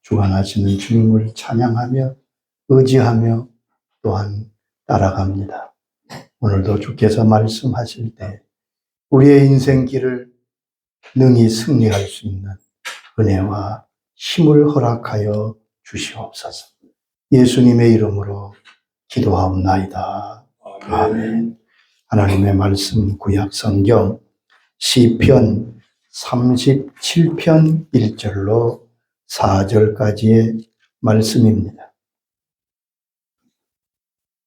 주관하시는 주님을 찬양하며 의지하며 또한 따라갑니다. 오늘도 주께서 말씀하실 때 우리의 인생길을 능히 승리할 수 있는 은혜와 힘을 허락하여 주시옵소서. 예수님의 이름으로 기도하옵나이다. 아멘. 하나님의 말씀 구약 성경 시편 37편 1절로 4절까지의 말씀입니다.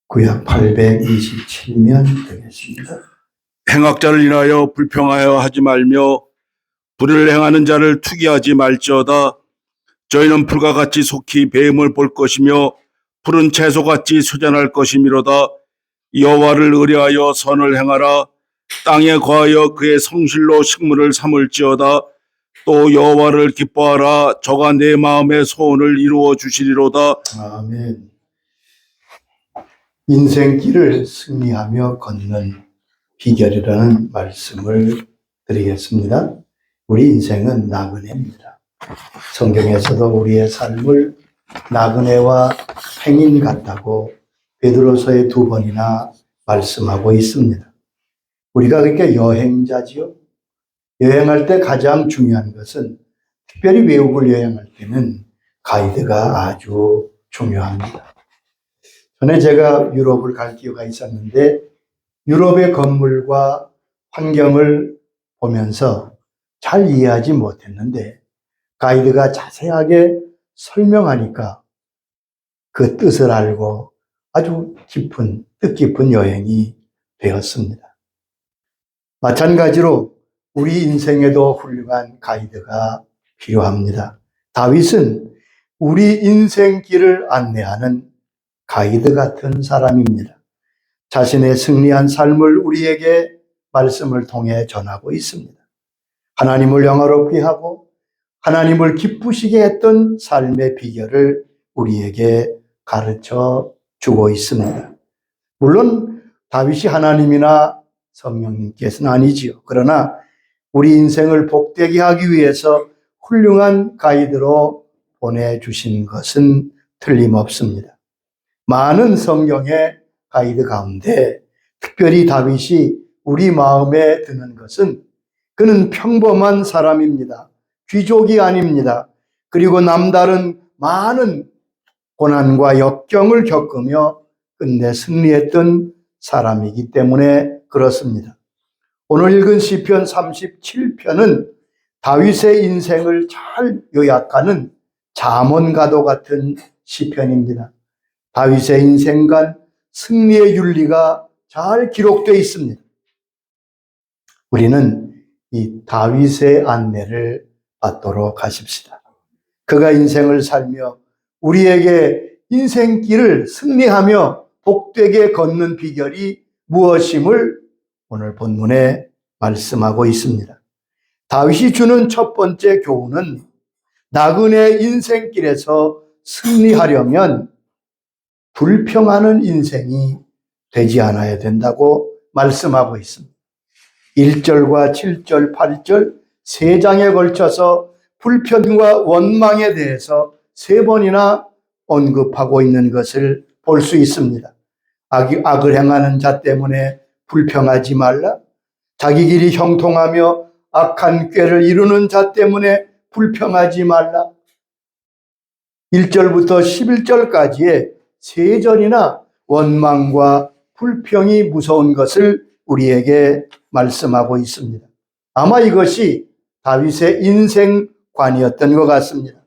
구약 827면 되겠습니다. 행악자를 인하여 불평하여 하지 말며 불을 행하는 자를 투기하지 말지어다. 저희는 불과 같이 속히 뱀을 볼 것이며 푸른 채소같이 소전할 것이미로다. 여호와를 의뢰하여 선을 행하라. 땅에 거하여 그의 성실로 식물을 삼을지어다. 또 여호와를 기뻐하라. 저가 내 마음의 소원을 이루어 주시리로다. 아멘. 인생길을 승리하며 걷는 비결이라는 말씀을 드리겠습니다. 우리 인생은 나그네입니다. 성경에서도 우리의 삶을 나그네와 행인 같다고 베드로서에 2번이나 말씀하고 있습니다. 우리가 그렇게 여행자지요. 여행할 때 가장 중요한 것은, 특별히 외국을 여행할 때는 가이드가 아주 중요합니다. 전에 제가 유럽을 갈 기회가 있었는데 유럽의 건물과 환경을 보면서 잘 이해하지 못했는데 가이드가 자세하게 설명하니까 그 뜻을 알고 아주 뜻깊은 여행이 되었습니다. 마찬가지로 우리 인생에도 훌륭한 가이드가 필요합니다. 다윗은 우리 인생길을 안내하는 가이드 같은 사람입니다. 자신의 승리한 삶을 우리에게 말씀을 통해 전하고 있습니다. 하나님을 영화롭게 하고 하나님을 기쁘시게 했던 삶의 비결을 우리에게 가르쳐 주고 있습니다. 물론 다윗이 하나님이나 성령님께서는 아니지요. 그러나 우리 인생을 복되게 하기 위해서 훌륭한 가이드로 보내주신 것은 틀림없습니다. 많은 성경의 가이드 가운데 특별히 다윗이 우리 마음에 드는 것은, 그는 평범한 사람입니다. 귀족이 아닙니다. 그리고 남다른 많은 고난과 역경을 겪으며 끝내 승리했던 사람이기 때문에 그렇습니다. 오늘 읽은 시편 37편은 다윗의 인생을 잘 요약하는 잠언가도 같은 시편입니다. 다윗의 인생관 승리의 윤리가 잘 기록되어 있습니다. 우리는 이 다윗의 안내를 받도록 하십시다. 그가 인생을 살며 우리에게 인생길을 승리하며 복되게 걷는 비결이 무엇임을 오늘 본문에 말씀하고 있습니다. 다윗이 주는 첫 번째 교훈은 나그네 인생길에서 승리하려면 불평하는 인생이 되지 않아야 된다고 말씀하고 있습니다. 1절과 7절, 8절 3장에 걸쳐서 불평과 원망에 대해서 3번이나 언급하고 있는 것을 볼 수 있습니다. 악을 행하는 자 때문에 불평하지 말라. 자기 길이 형통하며 악한 꾀를 이루는 자 때문에 불평하지 말라. 1절부터 11절까지의 3절이나 원망과 불평이 무서운 것을 우리에게 말씀하고 있습니다. 아마 이것이 다윗의 인생관이었던 것 같습니다.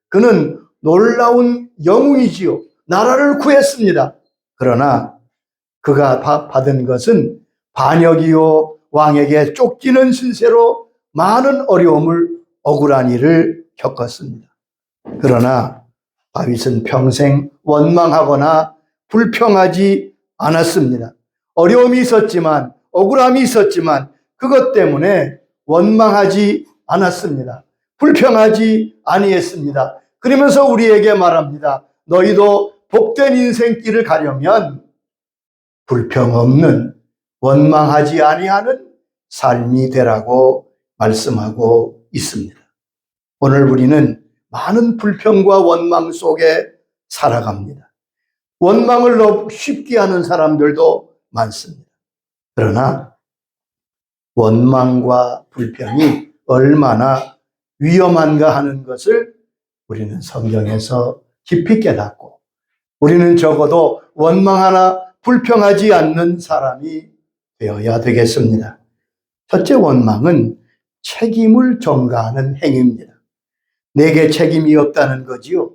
그는 놀라운 영웅이지요. 나라를 구했습니다. 그러나 그가 받은 것은 반역이요, 왕에게 쫓기는 신세로 많은 어려움을, 억울한 일을 겪었습니다. 그러나 다윗은 평생 원망하거나 불평하지 않았습니다. 어려움이 있었지만, 억울함이 있었지만 그것 때문에 원망하지 않았습니다. 불평하지 아니했습니다. 그러면서 우리에게 말합니다. 너희도 복된 인생길을 가려면 불평 없는, 원망하지 아니하는 삶이 되라고 말씀하고 있습니다. 오늘 우리는 많은 불평과 원망 속에 살아갑니다. 원망을 너무 쉽게 하는 사람들도 많습니다. 그러나 원망과 불평이 얼마나 위험한가 하는 것을 우리는 성경에서 깊이 깨닫고 우리는 적어도 원망하나 불평하지 않는 사람이 되어야 되겠습니다. 첫째, 원망은 책임을 전가하는 행위입니다. 내게 책임이 없다는 거지요.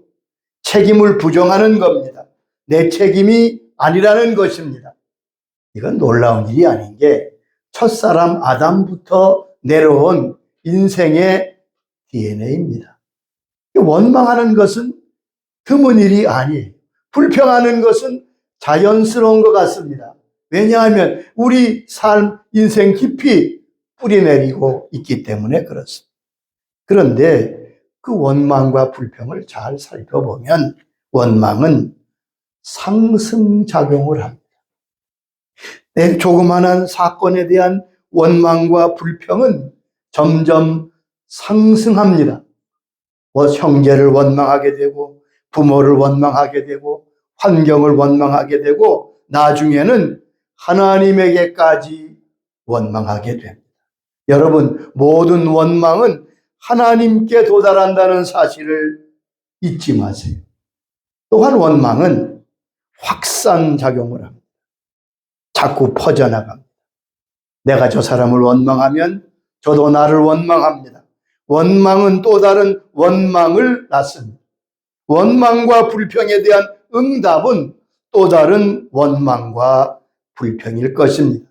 책임을 부정하는 겁니다. 내 책임이 아니라는 것입니다. 이건 놀라운 일이 아닌 게 첫사람 아담부터 내려온 인생의 DNA입니다. 원망하는 것은 드문 일이 아니에요. 불평하는 것은 자연스러운 것 같습니다. 왜냐하면 우리 삶, 인생 깊이 뿌리내리고 있기 때문에 그렇습니다. 그런데 그 원망과 불평을 잘 살펴보면 원망은 상승작용을 합니다. 내 조그마한 사건에 대한 원망과 불평은 점점 상승합니다. 형제를 원망하게 되고 부모를 원망하게 되고 환경을 원망하게 되고 나중에는 하나님에게까지 원망하게 됩니다. 여러분, 모든 원망은 하나님께 도달한다는 사실을 잊지 마세요. 또한 원망은 확산작용을 합니다. 자꾸 퍼져나갑니다. 내가 저 사람을 원망하면 저도 나를 원망합니다. 원망은 또 다른 원망을 낳습니다. 원망과 불평에 대한 응답은 또 다른 원망과 불평일 것입니다.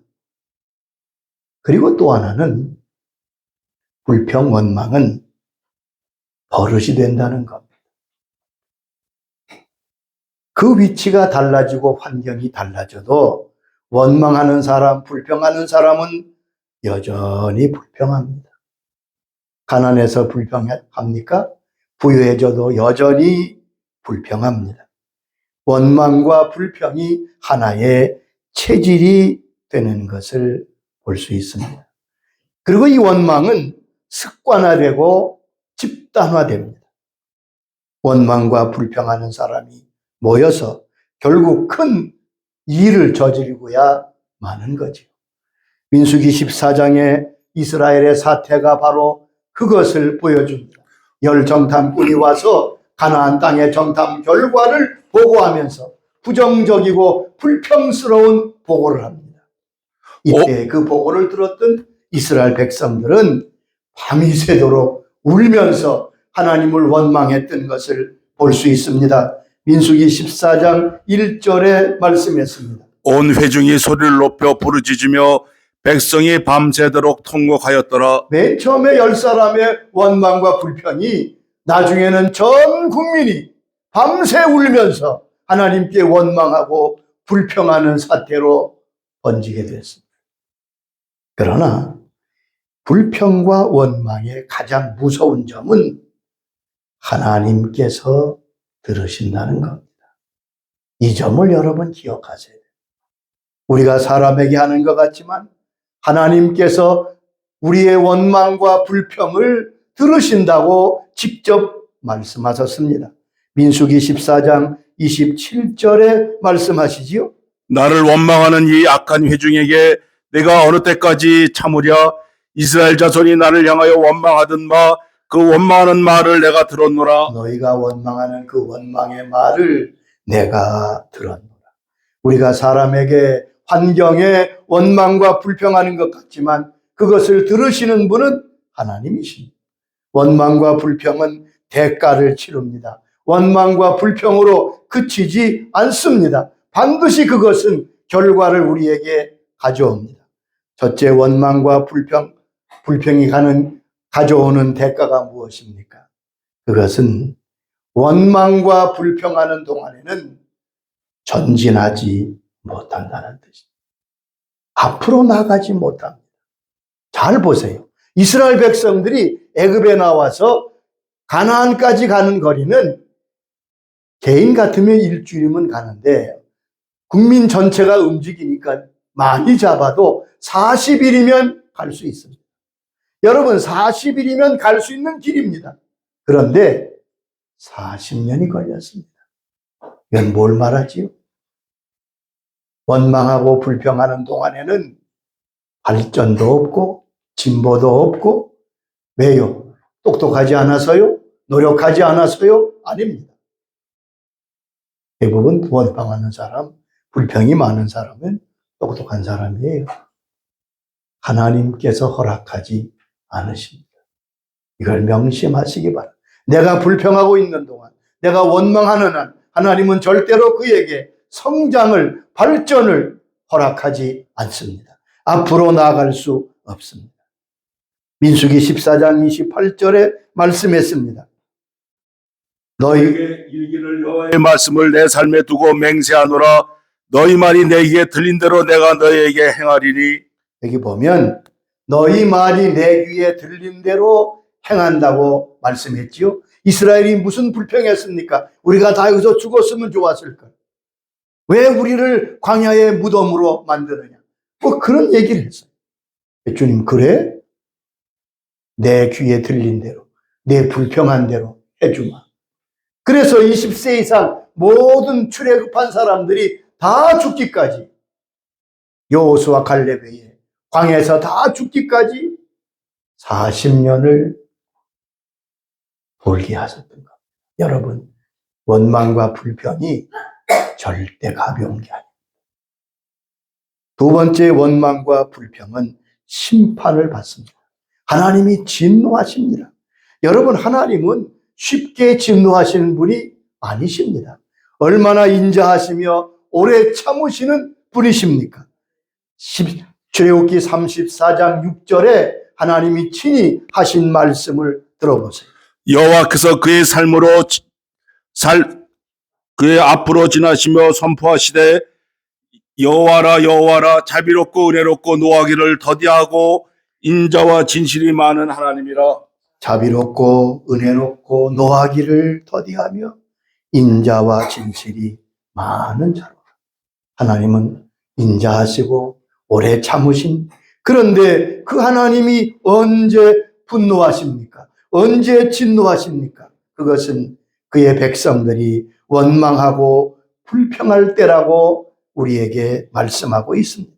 그리고 또 하나는 불평, 원망은 버릇이 된다는 겁니다. 그 위치가 달라지고 환경이 달라져도 원망하는 사람, 불평하는 사람은 여전히 불평합니다. 가난해서 불평합니까? 부유해져도 여전히 불평합니다. 원망과 불평이 하나의 체질이 되는 것을 볼 수 있습니다. 그리고 이 원망은 습관화되고 집단화됩니다. 원망과 불평하는 사람이 모여서 결국 큰 일을 저지르고야 마는 거죠. 민수기 14장의 이스라엘의 사태가 바로 그것을 보여줍니다. 열 정탐꾼이 와서 가나안 땅의 정탐 결과를 보고하면서 부정적이고 불평스러운 보고를 합니다. 이때 그 보고를 들었던 이스라엘 백성들은 밤이 새도록 울면서 하나님을 원망했던 것을 볼 수 있습니다. 민수기 14장 1절에 말씀했습니다. 온 회중이 소리를 높여 부르짖으며 백성이 밤새도록 통곡하였더라. 맨 처음에 10사람의 원망과 불평이 나중에는 전 국민이 밤새 울면서 하나님께 원망하고 불평하는 사태로 번지게 됐습니다. 그러나 불평과 원망의 가장 무서운 점은 하나님께서 들으신다는 겁니다. 이 점을 여러분 기억하세요. 우리가 사람에게 하는 것 같지만 하나님께서 우리의 원망과 불평을 들으신다고 직접 말씀하셨습니다. 민수기 14장 27절에 말씀하시지요. 나를 원망하는 이 악한 회중에게 내가 어느 때까지 참으랴? 이스라엘 자손이 나를 향하여 원망하던 그 원망하는 말을 내가 들었노라. 너희가 원망하는 그 원망의 말을 내가 들었노라. 우리가 사람에게 환경에 원망과 불평하는 것 같지만 그것을 들으시는 분은 하나님이십니다. 원망과 불평은 대가를 치릅니다. 원망과 불평으로 그치지 않습니다. 반드시 그것은 결과를 우리에게 가져옵니다. 첫째, 원망과 불평이 가져오는 대가가 무엇입니까? 그것은 원망과 불평하는 동안에는 전진하지 못한다는 뜻입니다. 앞으로 나가지 못합니다. 잘 보세요. 이스라엘 백성들이 애굽에 나와서 가나안까지 가는 거리는 개인 같으면 일주일이면 가는데 국민 전체가 움직이니까 많이 잡아도 40일이면 갈 수 있습니다. 여러분, 40일이면 갈 수 있는 길입니다. 그런데 40년이 걸렸습니다. 이건 뭘 말하지요? 원망하고 불평하는 동안에는 발전도 없고 진보도 없고, 왜요? 똑똑하지 않아서요? 노력하지 않아서요? 아닙니다. 대부분 원망하는 사람, 불평이 많은 사람은 똑똑한 사람이에요. 하나님께서 허락하지 않으십니다. 이걸 명심하시기 바랍니다. 내가 불평하고 있는 동안, 내가 원망하는 한 하나님은 절대로 그에게 성장을, 발전을 허락하지 않습니다. 앞으로 나아갈 수 없습니다. 민수기 14장 28절에 말씀했습니다. 너희에게 일기를 여호와의 말씀을 내 삶에 두고 맹세하노라. 너희 말이 내게 들린 대로 내가 너희에게 행하리니. 여기 보면 너희 말이 내 귀에 들린 대로 행한다고 말씀했지요. 이스라엘이 무슨 불평했습니까? 우리가 다 여기서 죽었으면 좋았을까? 왜 우리를 광야의 무덤으로 만드느냐? 뭐 그런 얘기를 했어요. 주님, 그래? 내 귀에 들린 대로, 내 불평한 대로 해주마. 그래서 20세 이상 모든 출애굽한 사람들이 다 죽기까지, 여호수아 갈렙에 광야에서 다 죽기까지 40년을 돌게 하셨던 겁니다. 여러분, 원망과 불평이 절대 가벼운 게 아닙니다. 두 번째, 원망과 불평은 심판을 받습니다. 하나님이 진노하십니다. 여러분, 하나님은 쉽게 진노하시는 분이 아니십니다. 얼마나 인자하시며 오래 참으시는 분이십니까? 출애굽기 34장 6절에 하나님이 친히 하신 말씀을 들어보세요. 여호와께서 그의 앞으로 지나시며 선포하시되 여호와라 여호와라 자비롭고 은혜롭고 노하기를 더디하고 인자와 진실이 많은 하나님이라. 자비롭고 은혜롭고 노하기를 더디하며 인자와 진실이 많은 자로. 하나님은 인자하시고 오래 참으신, 그런데 그 하나님이 언제 분노하십니까? 언제 진노하십니까? 그것은 그의 백성들이 원망하고 불평할 때라고 우리에게 말씀하고 있습니다.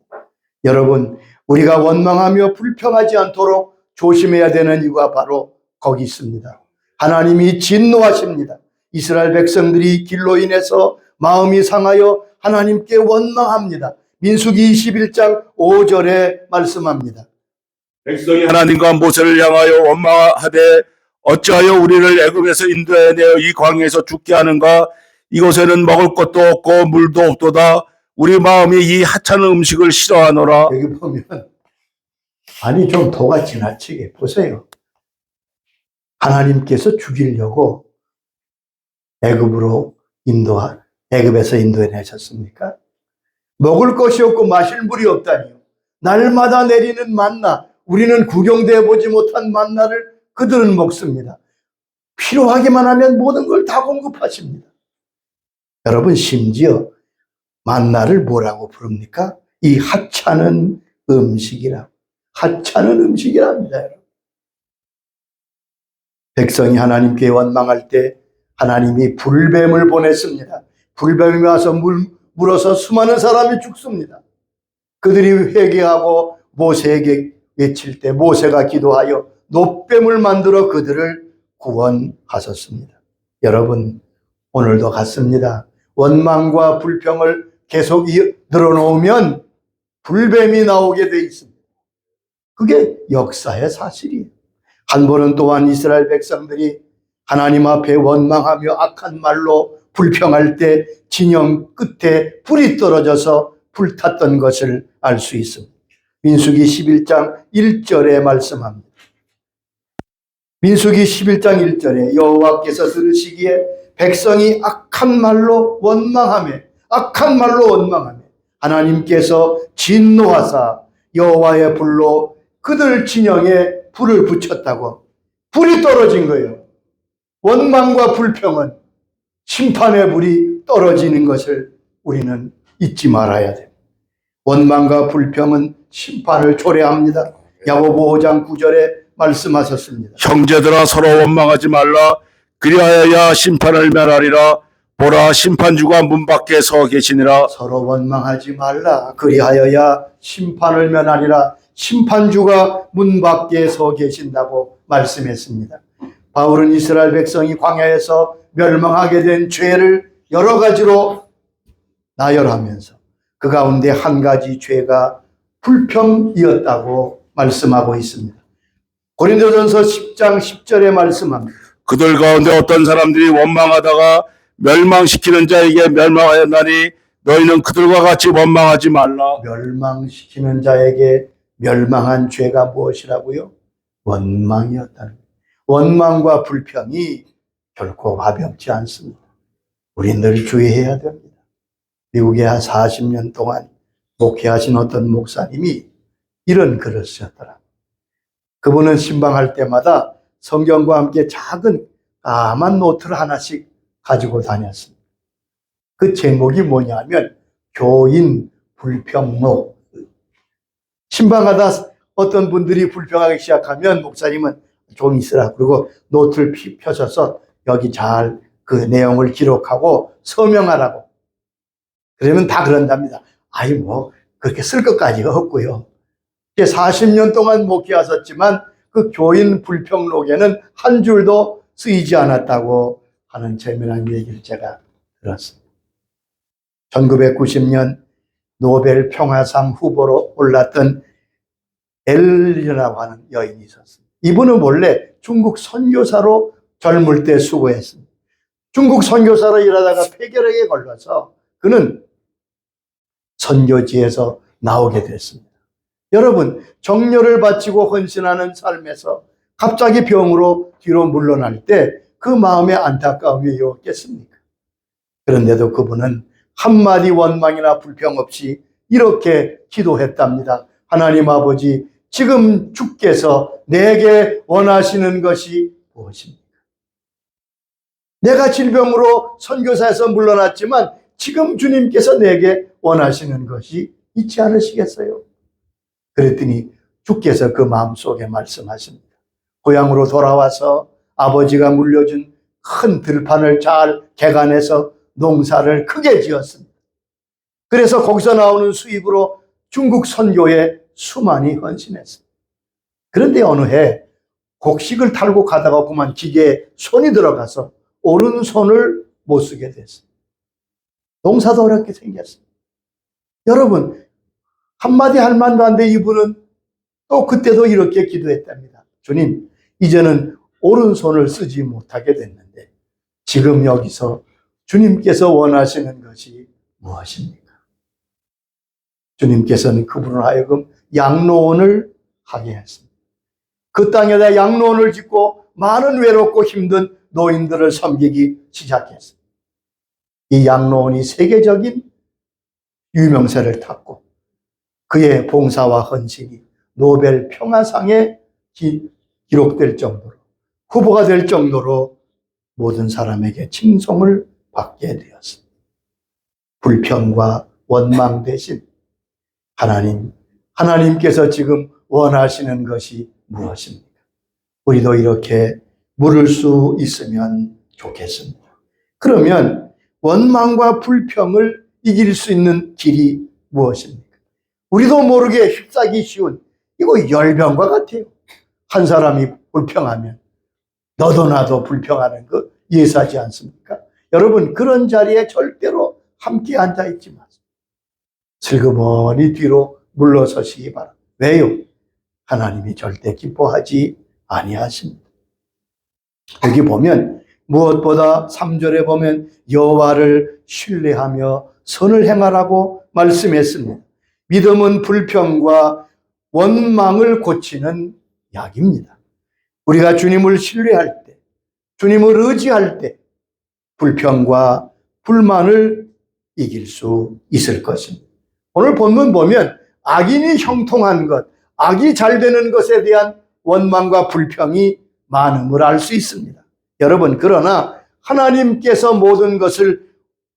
여러분, 우리가 원망하며 불평하지 않도록 조심해야 되는 이유가 바로 거기 있습니다. 하나님이 진노하십니다. 이스라엘 백성들이 길로 인해서 마음이 상하여 하나님께 원망합니다. 민수기 21장 5절에 말씀합니다. 백성이 하나님과 모세를 향하여 원망하되 어찌하여 우리를 애굽에서 인도해내어 이 광야에서 죽게 하는가? 이곳에는 먹을 것도 없고 물도 없도다. 우리 마음이 이 하찮은 음식을 싫어하노라. 여기 보면 아니 좀 도가 지나치게 보세요. 하나님께서 죽이려고 애굽에서 인도해내셨습니까? 먹을 것이 없고 마실 물이 없다니요. 날마다 내리는 만나, 우리는 구경돼 보지 못한 만나를 그들은 먹습니다. 필요하기만 하면 모든 걸 다 공급하십니다. 여러분, 심지어 만나를 뭐라고 부릅니까? 이 하찮은 음식이라고. 하찮은 음식이랍니다. 여러분. 백성이 하나님께 원망할 때 하나님이 불뱀을 보냈습니다. 불뱀이 와서 물어서 수많은 사람이 죽습니다. 그들이 회개하고 모세에게 외칠 때 모세가 기도하여 놋뱀을 만들어 그들을 구원하셨습니다. 여러분, 오늘도 같습니다. 원망과 불평을 계속 늘어놓으면 불뱀이 나오게 돼 있습니다. 그게 역사의 사실이에요. 한 번은 또한 이스라엘 백성들이 하나님 앞에 원망하며 악한 말로 불평할 때 진영 끝에 불이 떨어져서 불탔던 것을 알 수 있습니다. 민수기 11장 1절에 말씀합니다. 민수기 11장 1절에 여호와께서 들으시기에 백성이 악한 말로 원망하며 하나님께서 진노하사 여호와의 불로 그들 진영에 불을 붙였다고. 불이 떨어진 거예요. 원망과 불평은 심판의 불이 떨어지는 것을 우리는 잊지 말아야 돼요. 원망과 불평은 심판을 초래합니다. 야고보 5장 9절에 말씀하셨습니다. 형제들아 서로 원망하지 말라. 그리하여야 심판을 면하리라. 보라, 심판주가 문 밖에 서 계시니라. 서로 원망하지 말라. 그리하여야 심판을 면하리라. 심판주가 문 밖에 서 계신다고 말씀했습니다. 바울은 이스라엘 백성이 광야에서 멸망하게 된 죄를 여러 가지로 나열하면서 그 가운데 한 가지 죄가 불평이었다고 말씀하고 있습니다. 고린도전서 10장 10절에 말씀합니다. 그들 가운데 어떤 사람들이 원망하다가 멸망시키는 자에게 멸망하였나니 너희는 그들과 같이 원망하지 말라. 멸망시키는 자에게 멸망한 죄가 무엇이라고요? 원망이었다는 거예요. 원망과 불평이 결코 가볍지 않습니다. 우리 늘 주의해야 됩니다. 미국에 한 40년 동안 목회하신 어떤 목사님이 이런 글을 쓰셨더라고요. 그분은 신방할 때마다 성경과 함께 작은 까만 노트를 하나씩 가지고 다녔습니다. 그 제목이 뭐냐면 교인 불평록. 신방하다 어떤 분들이 불평하기 시작하면 목사님은 좀 있으라 그리고 노트를 펴셔서 여기 잘 그 내용을 기록하고 서명하라고. 그러면 다 그런답니다. 아이 뭐 그렇게 쓸 것까지가 없고요. 40년 동안 목회하셨지만 그 교인 불평록에는 한 줄도 쓰이지 않았다고 하는 재미난 얘기를 제가 들었습니다. 1990년 노벨 평화상 후보로 올랐던 엘리라고 하는 여인이 있었습니다. 이분은 원래 중국 선교사로 젊을 때 수고했습니다. 중국 선교사로 일하다가 폐결핵에 걸려서 그는 선교지에서 나오게 됐습니다. 여러분, 정열을 바치고 헌신하는 삶에서 갑자기 병으로 뒤로 물러날 때 그 마음의 안타까움이 없겠습니까? 그런데도 그분은 한마디 원망이나 불평 없이 이렇게 기도했답니다. 하나님 아버지, 지금 주께서 내게 원하시는 것이 무엇입니까? 내가 질병으로 선교사에서 물러났지만 지금 주님께서 내게 원하시는 것이 있지 않으시겠어요? 그랬더니 주께서 그 마음속에 말씀하십니다. 고향으로 돌아와서 아버지가 물려준 큰 들판을 잘 개간해서 농사를 크게 지었습니다. 그래서 거기서 나오는 수입으로 중국 선교에 수많이 헌신했습니다. 그런데 어느 해 곡식을 탈고 가다가 그만 기계에 손이 들어가서 오른손을 못 쓰게 됐습니다. 농사도 어렵게 생겼습니다. 여러분, 한마디 할 만도 한데 이분은 또 그때도 이렇게 기도했답니다. 주님, 이제는 오른손을 쓰지 못하게 됐는데 지금 여기서 주님께서 원하시는 것이 무엇입니까? 주님께서는 그분을 하여금 양로원을 하게 했습니다. 그 땅에다 양로원을 짓고 많은 외롭고 힘든 노인들을 섬기기 시작했습니다. 이 양로원이 세계적인 유명세를 탔고 그의 봉사와 헌신이 노벨 평화상에 기록될 정도로 후보가 될 정도로 모든 사람에게 칭송을 받게 되었습니다. 불평과 원망 대신 하나님께서 지금 원하시는 것이 무엇입니까? 우리도 이렇게 물을 수 있으면 좋겠습니다. 그러면 원망과 불평을 이길 수 있는 길이 무엇입니까? 우리도 모르게 휩싸기 쉬운 이거 열병과 같아요. 한 사람이 불평하면 너도 나도 불평하는 거 예사지 않습니까? 여러분, 그런 자리에 절대로 함께 앉아있지 마세요. 슬그머니 뒤로 물러서시기 바랍니다. 왜요? 하나님이 절대 기뻐하지 아니하십니다. 여기 보면 무엇보다 3절에 보면 여호와를 신뢰하며 선을 행하라고 말씀했습니다. 믿음은 불평과 원망을 고치는 약입니다. 우리가 주님을 신뢰할 때, 주님을 의지할 때 불평과 불만을 이길 수 있을 것입니다. 오늘 본문 보면 악인이 형통한 것, 악이 잘 되는 것에 대한 원망과 불평이 많음을 알 수 있습니다. 여러분, 그러나 하나님께서 모든 것을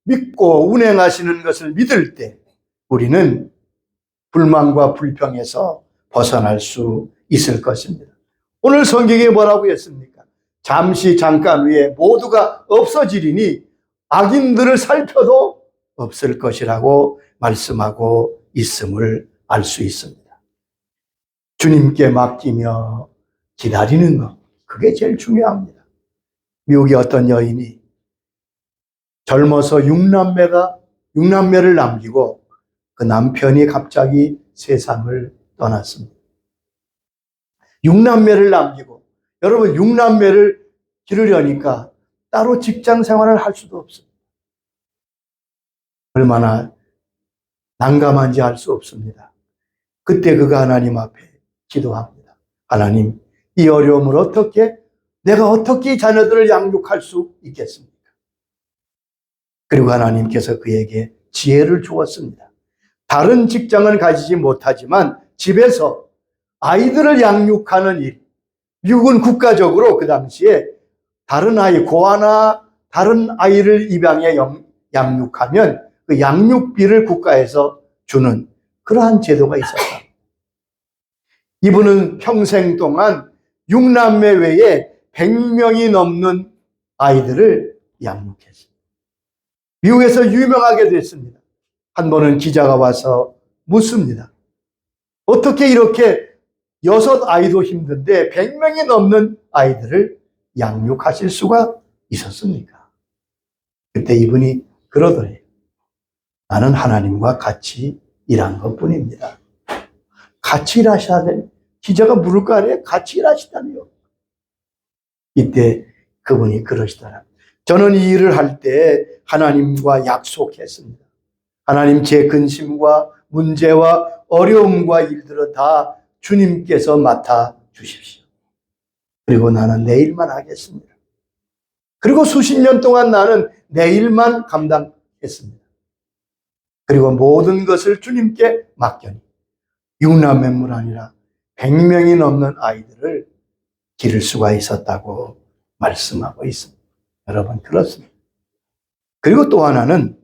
믿고 운행하시는 것을 믿을 때 우리는 불만과 불평에서 벗어날 수 있을 것입니다. 오늘 성경에 뭐라고 했습니까? 잠시 잠깐 후에 모두가 없어지리니 악인들을 살펴도 없을 것이라고 말씀하고 있음을 알 수 있습니다. 주님께 맡기며 기다리는 것, 그게 제일 중요합니다. 미국의 어떤 여인이 젊어서 육남매를 남기고 그 남편이 갑자기 세상을 떠났습니다. 육남매를 남기고, 여러분 육남매를 기르려니까 따로 직장 생활을 할 수도 없습니다. 얼마나 난감한지 알 수 없습니다. 그때 그가 하나님 앞에 기도합니다. 하나님, 이 어려움을 내가 어떻게 자녀들을 양육할 수 있겠습니까? 그리고 하나님께서 그에게 지혜를 주었습니다. 다른 직장은 가지지 못하지만 집에서 아이들을 양육하는 일, 미국은 국가적으로 그 당시에 다른 아이, 고아나 다른 아이를 입양해 양육하면 그 양육비를 국가에서 주는 그러한 제도가 있었다. 이분은 평생 동안 6남매 외에 100명이 넘는 아이들을 양육했습니다. 미국에서 유명하게 됐습니다. 한 번은 기자가 와서 묻습니다. 어떻게 이렇게 6아이도 힘든데 100명이 넘는 아이들을 양육하실 수가 있었습니까? 그때 이분이 그러더래요. 나는 하나님과 같이 일한 것뿐입니다. 같이 일하셔야 돼. 기자가 물을 거 아니에요? 같이 일하시다니요. 이때 그분이 그러시더라. 저는 이 일을 할 때 하나님과 약속했습니다. 하나님, 제 근심과 문제와 어려움과 일들을 다 주님께서 맡아 주십시오. 그리고 나는 내 일만 하겠습니다. 그리고 수십 년 동안 나는 내 일만 감당했습니다. 그리고 모든 것을 주님께 맡겨니 6남매뿐 아니라 100명이 넘는 아이들을 기를 수가 있었다고 말씀하고 있습니다. 여러분, 그렇습니다. 그리고 또 하나는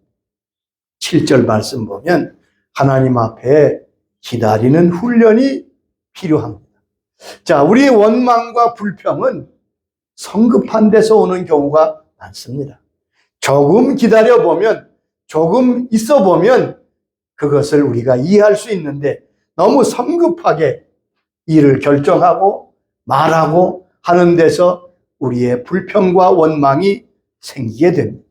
7절 말씀 보면 하나님 앞에 기다리는 훈련이 필요합니다. 자, 우리의 원망과 불평은 성급한 데서 오는 경우가 많습니다. 조금 기다려보면, 조금 있어보면 그것을 우리가 이해할 수 있는데 너무 성급하게 일을 결정하고 말하고 하는 데서 우리의 불평과 원망이 생기게 됩니다.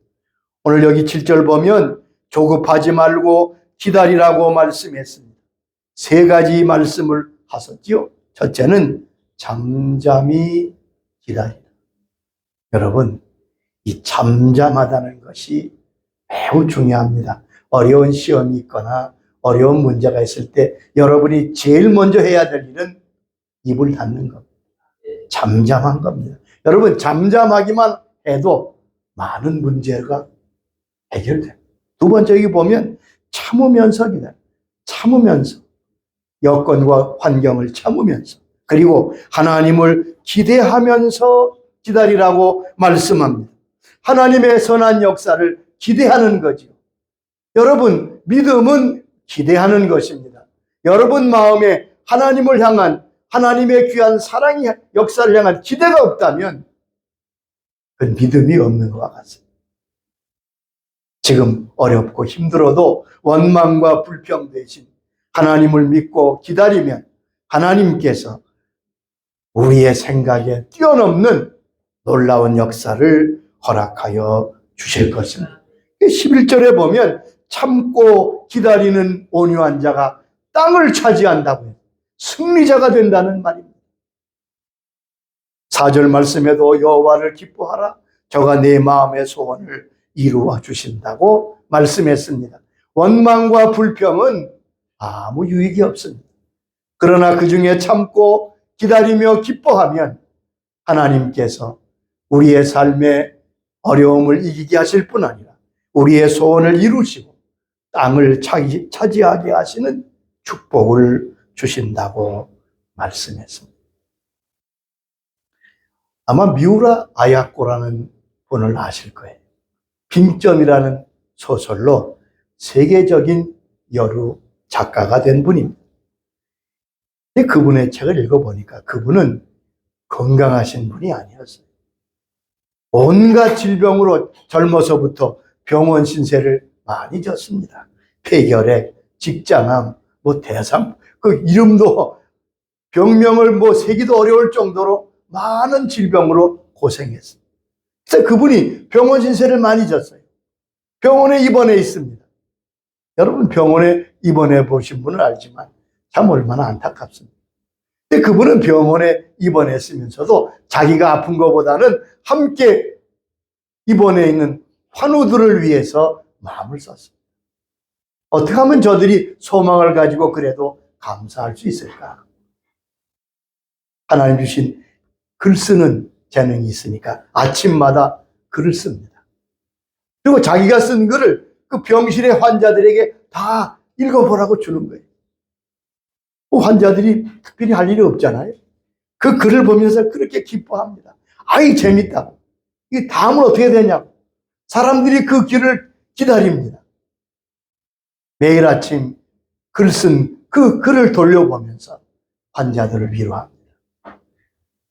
오늘 여기 7절 보면 조급하지 말고 기다리라고 말씀했습니다. 3가지 말씀을 하셨지요. 첫째는 잠잠히 기다리라. 여러분, 이 잠잠하다는 것이 매우 중요합니다. 어려운 시험이 있거나 어려운 문제가 있을 때 여러분이 제일 먼저 해야 될 일은 입을 닫는 겁니다. 잠잠한 겁니다. 여러분, 잠잠하기만 해도 많은 문제가 해결돼요. 두 번째, 여기 보면 참으면서 기다려. 참으면서. 여건과 환경을 참으면서. 그리고 하나님을 기대하면서 기다리라고 말씀합니다. 하나님의 선한 역사를 기대하는 거죠. 여러분, 믿음은 기대하는 것입니다. 여러분 마음에 하나님을 향한 하나님의 귀한 사랑의 역사를 향한 기대가 없다면 그 믿음이 없는 것과 같습니다. 지금 어렵고 힘들어도 원망과 불평 대신 하나님을 믿고 기다리면 하나님께서 우리의 생각에 뛰어넘는 놀라운 역사를 허락하여 주실 것입니다. 11절에 보면 참고 기다리는 온유한 자가 땅을 차지한다고 해요. 승리자가 된다는 말입니다. 4절 말씀에도 여호와를 기뻐하라. 저가 내 마음의 소원을 이루어 주신다고 말씀했습니다. 원망과 불평은 아무 유익이 없습니다. 그러나 그 중에 참고 기다리며 기뻐하면 하나님께서 우리의 삶의 어려움을 이기게 하실 뿐 아니라 우리의 소원을 이루시고 땅을 차지하게 하시는 축복을 주신다고 말씀했습니다. 아마 미우라 아야코라는 분을 아실 거예요. 빙점이라는 소설로 세계적인 여류 작가가 된 분입니다. 근데 그분의 책을 읽어보니까 그분은 건강하신 분이 아니었어요. 온갖 질병으로 젊어서부터 병원 신세를 많이 졌습니다. 폐결핵, 직장암, 대상, 그 이름도 병명을 세기도 어려울 정도로 많은 질병으로 고생했습니다. 그래서 그분이 병원 신세를 많이 졌어요. 병원에 입원해 있습니다. 여러분 병원에 입원해 보신 분은 알지만 참 얼마나 안타깝습니다. 근데 그분은 병원에 입원했으면서도 자기가 아픈 것보다는 함께 입원해 있는 환우들을 위해서 마음을 썼습니다. 어떻게 하면 저들이 소망을 가지고 그래도 감사할 수 있을까? 하나님 주신 글 쓰는 재능이 있으니까 아침마다 글을 씁니다. 그리고 자기가 쓴 글을 그 병실의 환자들에게 다 읽어보라고 주는 거예요. 그 환자들이 특별히 할 일이 없잖아요. 그 글을 보면서 그렇게 기뻐합니다. 아이, 재밌다고. 이게 다음은 어떻게 되냐고. 사람들이 그 길을 기다립니다. 매일 아침 글 쓴 그 글을 돌려보면서 환자들을 위로합니다.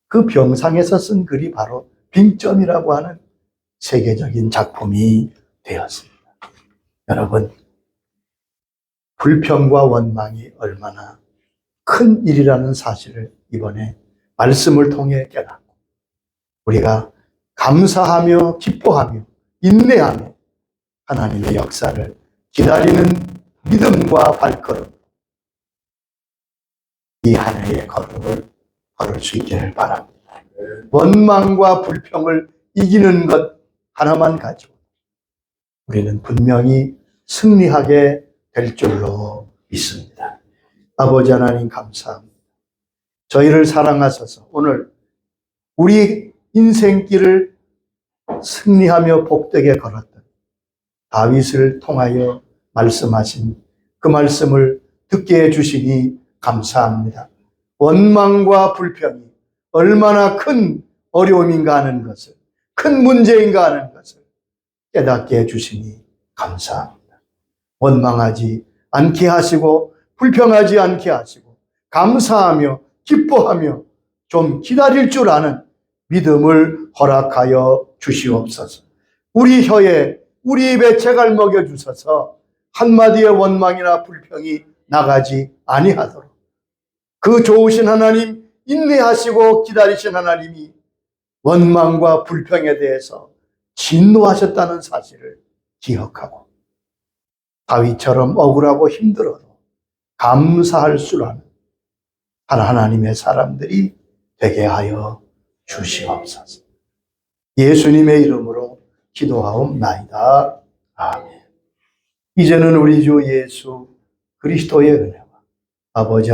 그 병상에서 쓴 글이 바로 빙점이라고 하는 세계적인 작품이 되었습니다. 여러분, 불평과 원망이 얼마나 큰 일이라는 사실을 이번에 말씀을 통해 깨닫고 우리가 감사하며 기뻐하며 인내하며 하나님의 역사를 기다리는 믿음과 발걸음, 이 한 해의 걸음을 걸을 수 있기를 바랍니다. 원망과 불평을 이기는 것 하나만 가지고 우리는 분명히 승리하게 될 줄로 믿습니다. 아버지 하나님 감사합니다. 저희를 사랑하셔서 오늘 우리 인생길을 승리하며 복되게 걸었던 다윗을 통하여 말씀하신 그 말씀을 듣게 해주시니 감사합니다. 원망과 불평이 얼마나 큰 어려움인가 하는 것을, 큰 문제인가 하는 것을 깨닫게 해주시니 감사합니다. 원망하지 않게 하시고 불평하지 않게 하시고 감사하며 기뻐하며 좀 기다릴 줄 아는 믿음을 허락하여 주시옵소서. 우리 혀에 우리 입에 책을 먹여주셔서 한마디의 원망이나 불평이 나가지 아니하도록 그 좋으신 하나님, 인내하시고 기다리신 하나님이 원망과 불평에 대해서 진노하셨다는 사실을 기억하고 다윗처럼 억울하고 힘들어도 감사할 줄 아는 하나님의 사람들이 되게 하여 주시옵소서. 예수님의 이름으로 기도하옵나이다. 아멘. 이제는 우리 주 예수 그리스도의 은혜와 아버지